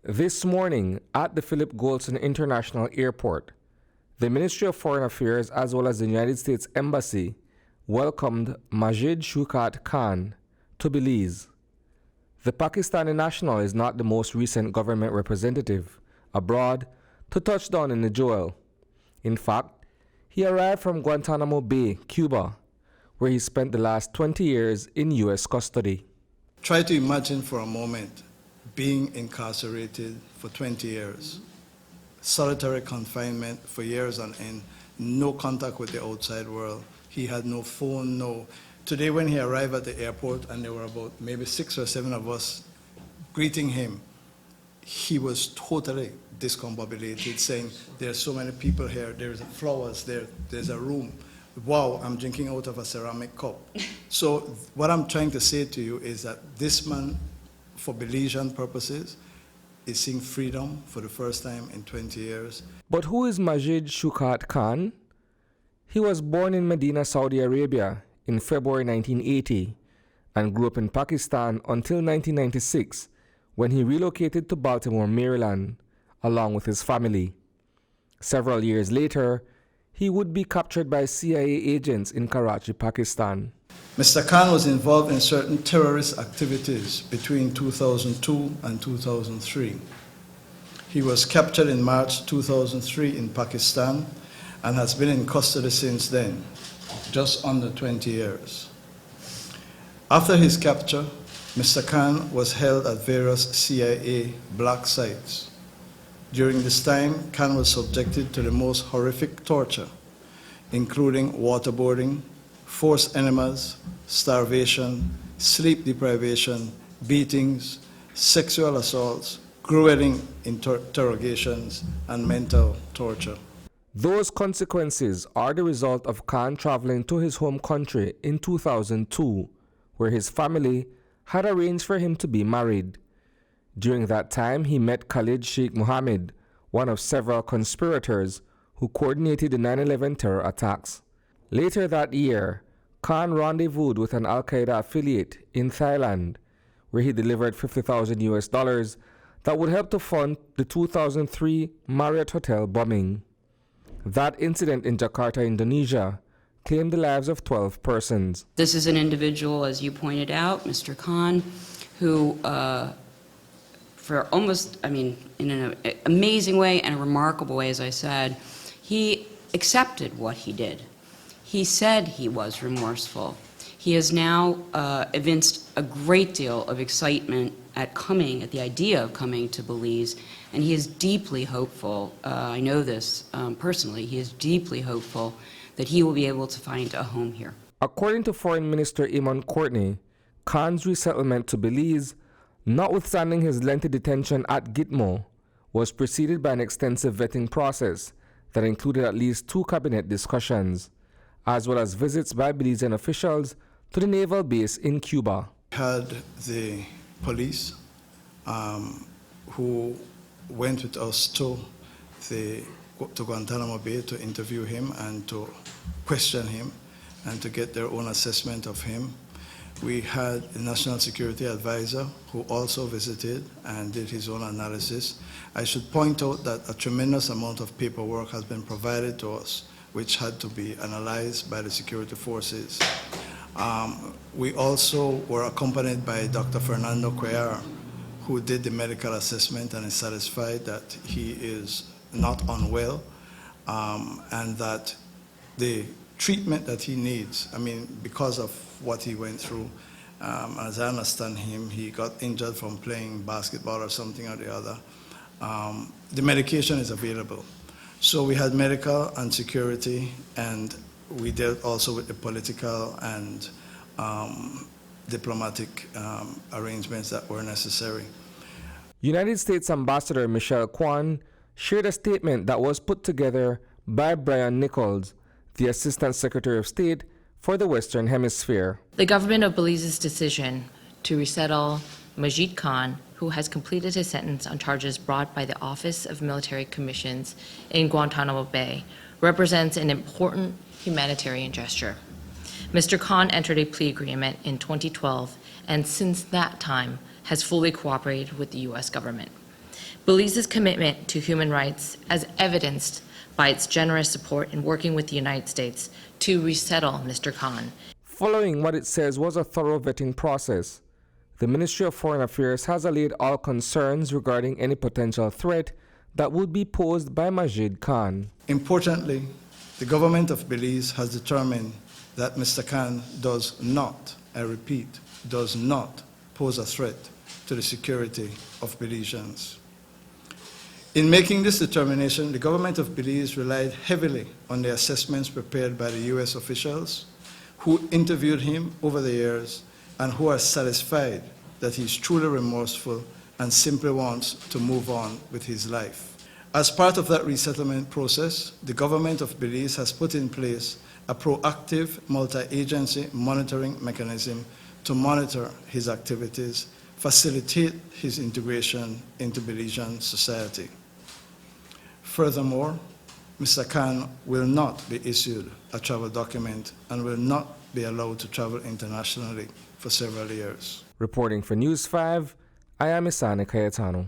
This morning, at the Philip Goldson International Airport, the Ministry of Foreign Affairs as well as the United States Embassy welcomed Majid Khan to Belize. The Pakistani national is not the most recent government representative abroad to touch down in the jewel. In fact, he arrived from Guantanamo Bay, Cuba, where he spent the last 20 years in U.S. custody. Try to imagine for a moment being incarcerated for 20 years, solitary confinement for years on end, no contact with the outside world. He had no phone, no. Today when he arrived at the airport and there were about maybe 6 or 7 of us greeting him, he was totally discombobulated, saying, there's so many people here, there's flowers, there's a room. Wow, I'm drinking out of a ceramic cup. So what I'm trying to say to you is that this man, for Belizean purposes, is seeing freedom for the first time in 20 years. But who is Majid Khan? He was born in Medina, Saudi Arabia in February 1980 and grew up in Pakistan until 1996 when he relocated to Baltimore, Maryland, along with his family. Several years later, he would be captured by CIA agents in Karachi, Pakistan. Mr. Khan was involved in certain terrorist activities between 2002 and 2003. He was captured in March 2003 in Pakistan and has been in custody since then, just under 20 years. After his capture, Mr. Khan was held at various CIA black sites. During this time, Khan was subjected to the most horrific torture, including waterboarding, forced enemas, starvation, sleep deprivation, beatings, sexual assaults, grueling interrogations, and mental torture. Those consequences are the result of Khan traveling to his home country in 2002, where his family had arranged for him to be married. During that time, he met Khalid Sheikh Mohammed, one of several conspirators who coordinated the 9/11 terror attacks. Later that year, Khan rendezvoused with an Al-Qaeda affiliate in Thailand, where he delivered $50,000 that would help to fund the 2003 Marriott Hotel bombing. That incident in Jakarta, Indonesia, claimed the lives of 12 persons. This is an individual, as you pointed out, Mr. Khan, who for almost, in an amazing way and a remarkable way, as I said, he accepted what he did. He said he was remorseful. He has now evinced a great deal of excitement at the idea of coming to Belize, and he is deeply hopeful, I know this personally, he is deeply hopeful that he will be able to find a home here. According to Foreign Minister Eamon Courtenay, Khan's resettlement to Belize, notwithstanding his lengthy detention at Gitmo, was preceded by an extensive vetting process that included at least 2 cabinet discussions, as well as visits by Belizean officials to the naval base in Cuba. We had the police who went with us to Guantanamo Bay to interview him and to question him and to get their own assessment of him. We had the National Security Advisor who also visited and did his own analysis. I should point out that a tremendous amount of paperwork has been provided to us, which had to be analyzed by the security forces. We also were accompanied by Dr. Fernando Cayetano, who did the medical assessment and is satisfied that he is not unwell, and that the treatment that he needs, because of what he went through, as I understand him, he got injured from playing basketball or something or the other. The medication is available. So we had medical and security, and we dealt also with the political and diplomatic arrangements that were necessary. United States Ambassador Michelle Kwan shared a statement that was put together by Brian Nichols, the Assistant Secretary of State for the Western Hemisphere. The Government of Belize's decision to resettle Majid Khan, who has completed his sentence on charges brought by the Office of Military Commissions in Guantanamo Bay, represents an important humanitarian gesture. Mr. Khan entered a plea agreement in 2012 and since that time has fully cooperated with the U.S. government. Belize's commitment to human rights, as evidenced by its generous support in working with the United States to resettle Mr. Khan. Following what it says was a thorough vetting process, the Ministry of Foreign Affairs has allayed all concerns regarding any potential threat that would be posed by Majid Khan. Importantly, the government of Belize has determined that Mr. Khan does not, I repeat, does not pose a threat to the security of Belizeans. In making this determination, the government of Belize relied heavily on the assessments prepared by the U.S. officials who interviewed him over the years and who are satisfied that he's truly remorseful and simply wants to move on with his life. As part of that resettlement process, the government of Belize has put in place a proactive multi-agency monitoring mechanism to monitor his activities, facilitate his integration into Belizean society. Furthermore, Mr. Khan will not be issued a travel document and will not be allowed to travel internationally for several years. Reporting for News 5, I am Isani Cayetano.